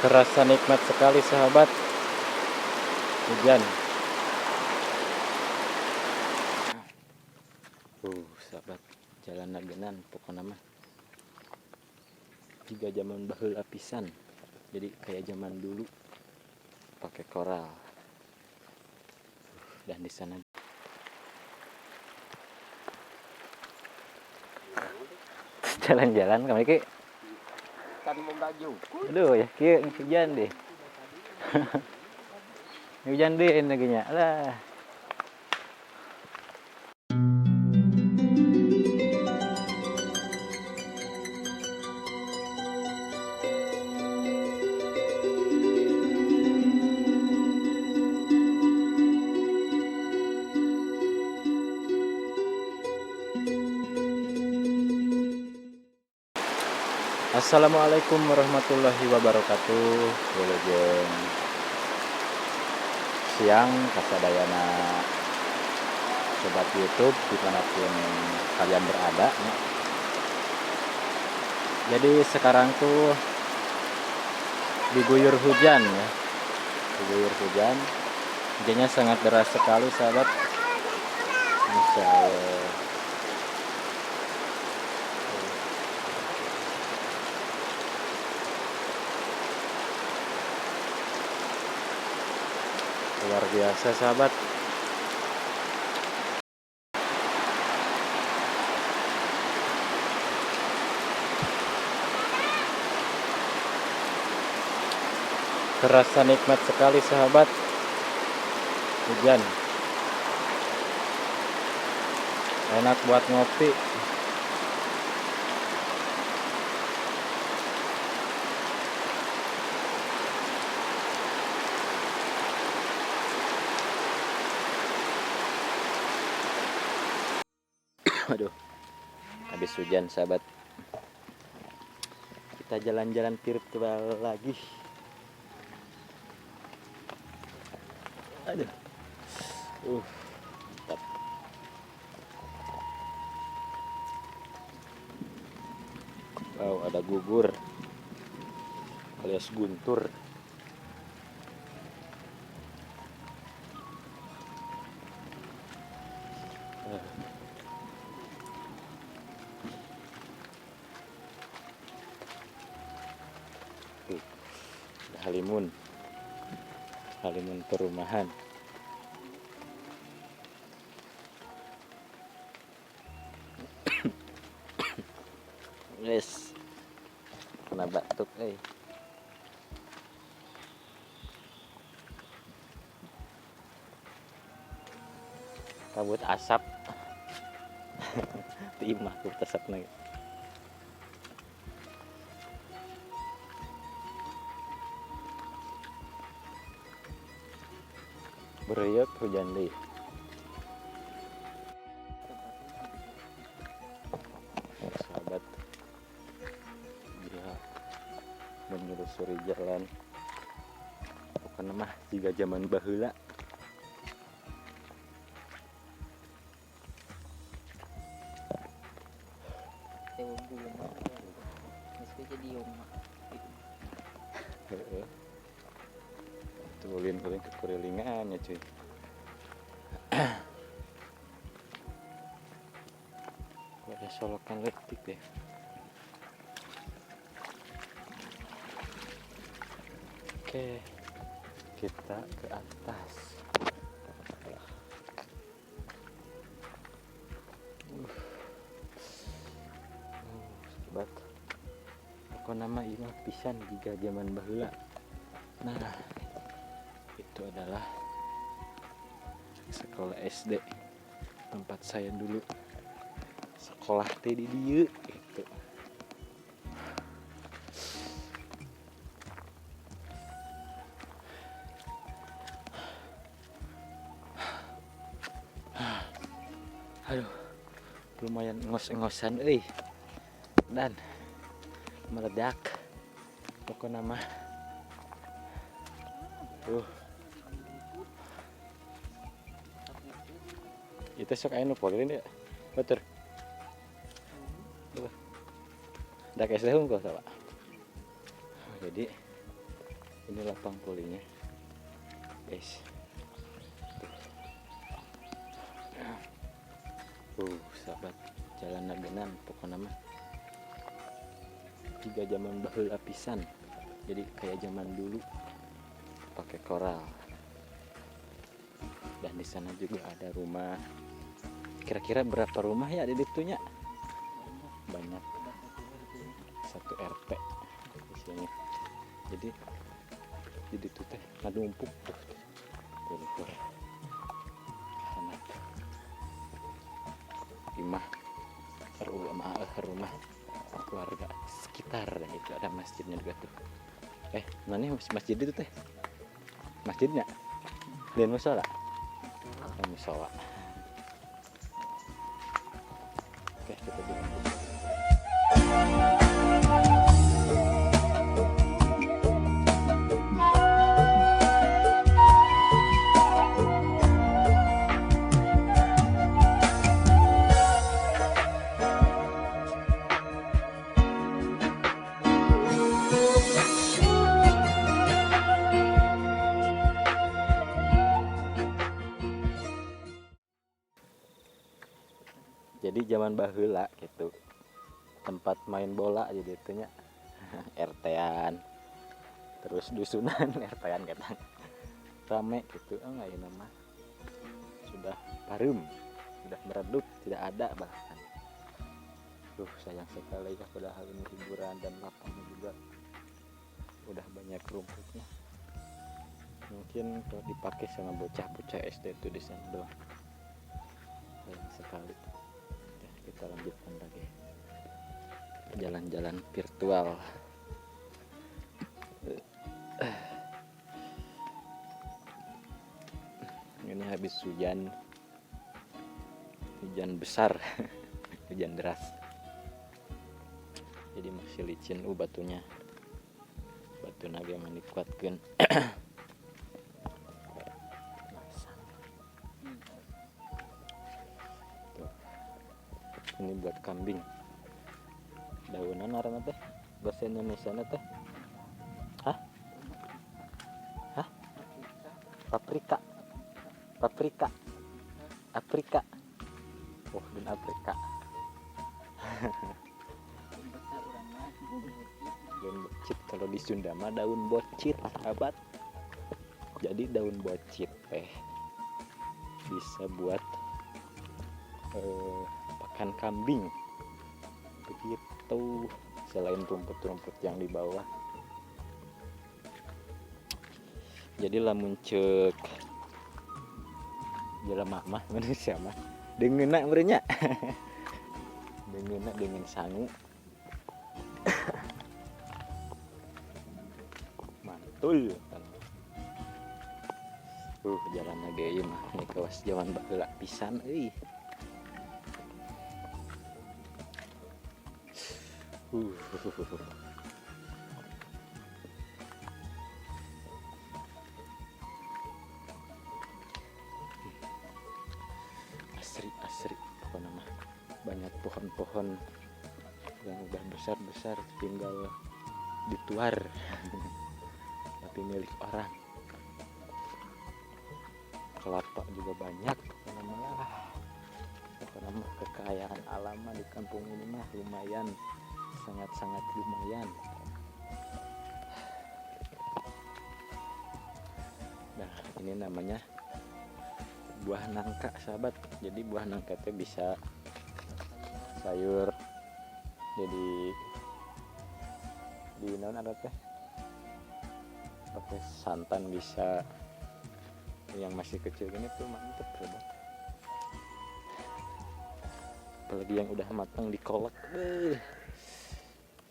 Terasa nikmat sekali sahabat, hujan. Sahabat, jalan nagenan pokoknya mah. Jika zaman baheula pisan. Jadi kayak zaman dulu pakai koral. Dan di sana jalan-jalan kami ki Kan mau baju. aduh ya kieu hujan deh. Hujan deh ini nya lah. Assalamualaikum warahmatullahi wabarakatuh. Wilujeng siang kasadayana sobat YouTube dimanapun kalian berada. Jadi sekarang tuh diguyur hujan ya, diguyur hujan. Hujannya sangat deras sekali sahabat. Masya Allah. Luar biasa sahabat. Terasa nikmat sekali sahabat, hujan. Enak buat ngopi. Aduh, habis hujan sahabat. Kita jalan-jalan virtual lagi. Aduh, mantap. Wow, ada gugur alias guntur. Halimun perumahan. Yes, kena batuk kabut asap. Timah kabut asap nih. Beriuk hujan deh. Sahabat, dia menyusuri jalan. Pokoknya mah jika zaman baheula. Tulin ke kurilingannya cuy. Ada solokan letik deh. Oke, kita ke atas. Sobat, pokoknya nama ini pisan jika zaman baheula. Nah, itu adalah sekolah SD tempat saya dulu sekolah teh di dieu gitu. Aduh, lumayan ngos-ngosan dan meledak pokoknya mah. Itu sok anu polin ya. Betul. Dak es teh unggul, Pak. Jadi Ini lapang polinya, guys. Sahabat, jalan nagenan pokoknya mah tiga zaman baheula pisan. Jadi kayak zaman dulu pakai koral. Dan di sana juga ada rumah. Kira-kira berapa rumah ya di ditunya? Banyak. Satu RT di sini. Jadi itu teh ngadumpuk tuh. Tuh. Anak. Imah rumah keluarga sekitar, dan itu ada masjidnya juga tuh. Mana masjid itu teh? Masjidnya? Dan musola? Musola. Oke, kita jalan. Jadi zaman baheula gitu, tempat main bola jadi itunya RT-an, terus dusunan RT-an katanya rame gitu. Enggak ya nama sudah parum, sudah meredup, tidak ada bahkan. Sayang sekali ya, padahal ini hiburan dan lapangnya juga udah banyak rumputnya. Mungkin kalau dipakai sama bocah-bocah SD itu di sana doang. Sayang sekali. Kita lanjutkan lagi jalan-jalan virtual. Ini habis hujan besar. Hujan deras, jadi masih licin batunya. Batu naga yang dikuatkan. Ini buat kambing. Daunan arana teh bahasa Indonesia teh. Hah? Paprika. Oh, dan Afrika. Daun bocit, kalau di Sunda mah daun bocit, sahabat. Jadi daun bocit bisa buat pakan kambing begitu, selain rumput-rumput yang di bawah. Jadi lamun cek jelema mah manusia mah dengeuna meureunnya. Dengeuna dengan sangu. Mantul kan. Jalan lagi ieu mah ini kawas zaman baheula pisan euy. Asri pokoknya mah banyak pohon-pohon yang udah besar tinggal dituar. Tapi milik orang. Kelapa juga banyak, pokoknya mah kekayaan alam di kampung ini mah lumayan, sangat-sangat lumayan. Nah, ini namanya buah nangka, sahabat. Jadi buah nangka itu bisa sayur, jadi di naon ada teh pakai santan bisa. Yang masih kecil gini tuh mantep, sahabat. Apalagi yang udah matang dikolak,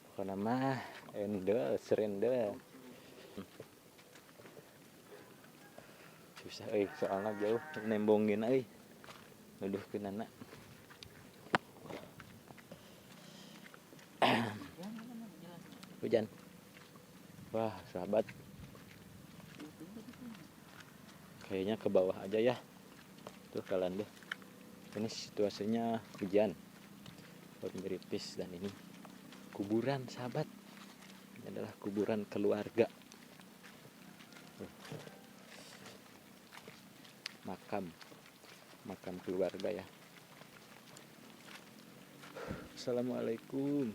pokoknya mah endel serendel. Susah soalnya jauh nembongin nuduh ke nana. Hujan. Wah, sahabat, kayaknya ke bawah aja ya. Tuh kalian deh. Ini situasinya hujan, buat ngeripis, dan ini kuburan, sahabat. Ini adalah kuburan keluarga. makam keluarga ya. Assalamualaikum.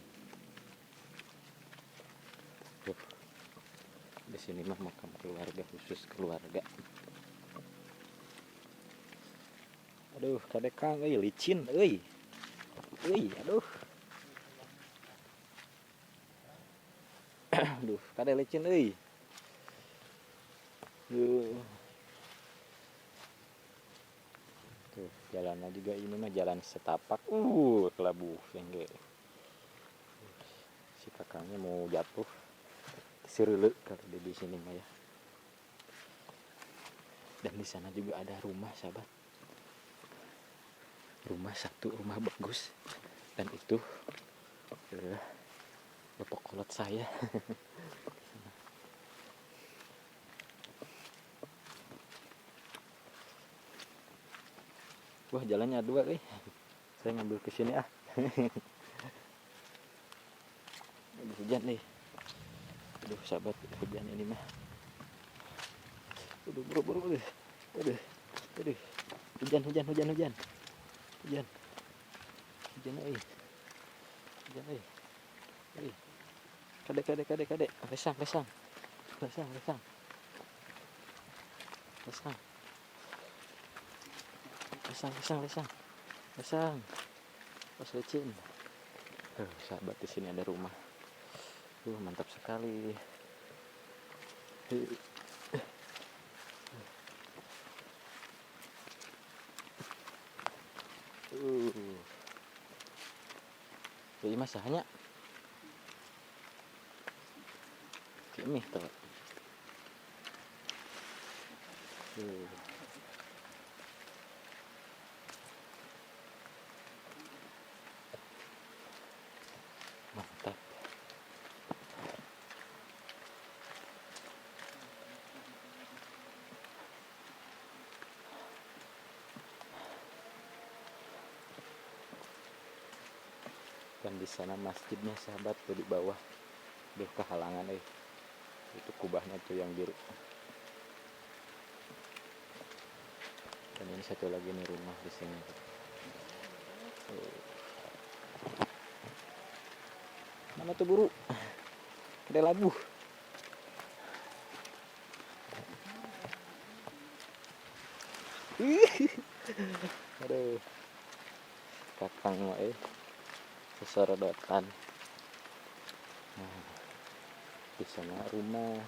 Tuh, di sini mah makam keluarga, khusus keluarga. Aduh, kadekang licin euy. Aduh. Aduh, kade licin euy. Tuh, jalannya juga ini mah jalan setapak. Kelabu sengge. Si kakaknya mau jatuh. Sirele kalau di sini mah ya. Dan di sana juga ada rumah, sahabat. Rumah bagus. Dan itu bapak kolot saya. Wah, jalannya dua saya ngambil ke sini hujan nih. Aduh, sahabat, hujan ini mah. Aduh, buru. Aduh. Hujan. Kade. Lesang. Pas licin. Sahabat, di sini ada rumah. Mantap sekali. Jadi masanya ini tuh. Mantap. Dan di sana masjidnya, sahabat, tuh di bawah. Duh, kehalangan itu kubahnya tuh yang biru. Dan ini satu lagi nih rumah di sini. Mana tuh buru? Ada labu. Aduh, kakang mah sesorodotan. Nah, di sana rumah,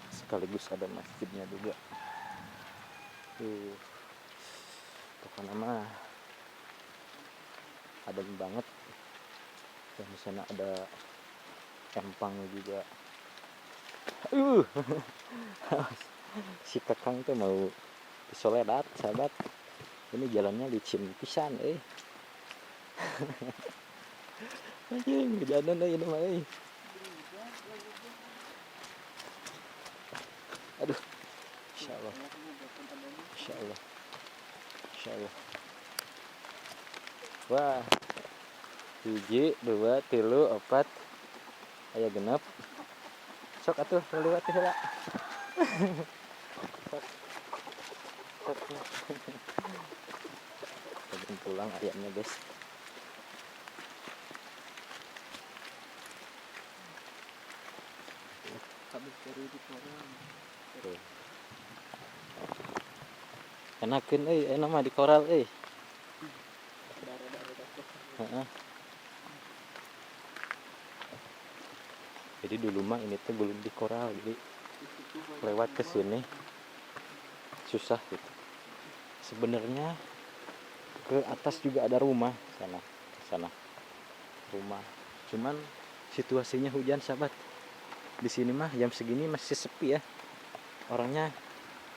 sekaligus ada masjidnya juga. Pokoknya mah adem banget. Dan di sana ada empang juga. Si kakang tuh mau disoledat, sahabat. Ini jalannya licin pisan, anjing, hujanan ini mah, Aduh. Insyaallah. Wah. 1, 2, 3, 4. Aya genep. Sok atuh lewat heula. Sok. Pulang ayamnya, guys. Habis dari di koran. Enakeun enak mah di koral Jadi dulu mah ini tuh belum di koral, jadi lewat ke sini susah gitu. Sebenarnya ke atas juga ada rumah sana rumah. Cuman situasinya hujan, sahabat. Di sini mah jam segini masih sepi ya. Orangnya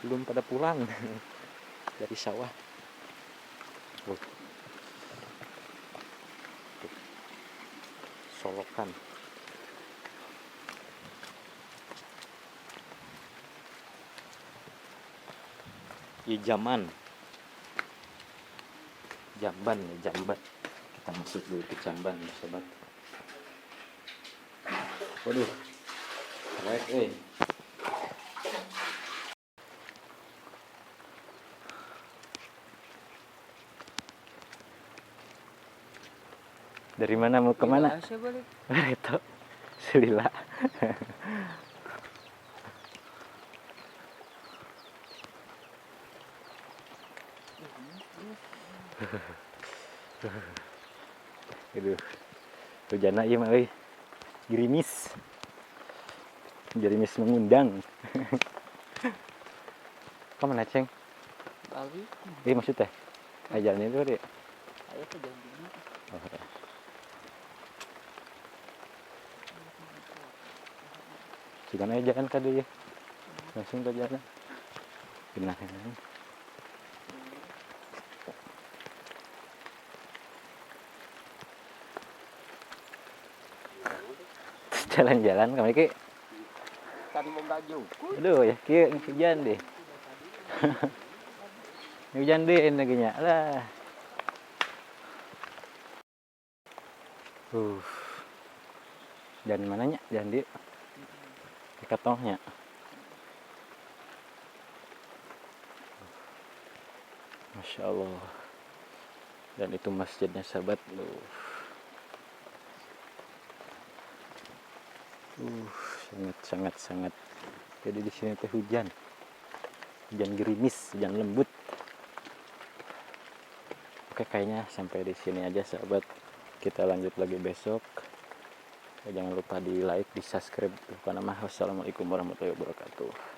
belum pada pulang dari sawah. Solokan. Jamban. Kita masuk dulu ke Jamban, sahabat. Waduh. Baik, Dari mana mau kemana? Saya balik. Itu selila. Aduh, hujan ieu mah euy. Gerimis. Gerimis mengundang. Kemana ceng? Balik. Iya maksudnya? Jalan itu deh. Ayo ke jalan dulu. Oh, ya. Cuman aja jalan ka deui. Langsung ke jalan. Genah. Jalan-jalan kami ki. Kan mau baju. Aduh ya kieu hujan deh. Hujan deh lagi nya. Lah. Dan mananya? Jalan di katongnya. Masya Allah. Dan itu masjidnya sahabat. Sangat. Jadi di sini teh hujan gerimis, hujan lembut. Oke, kayaknya sampai di sini aja sahabat. Kita lanjut lagi besok. Jangan lupa di like, di subscribe. Wassalamualaikum warahmatullahi wabarakatuh.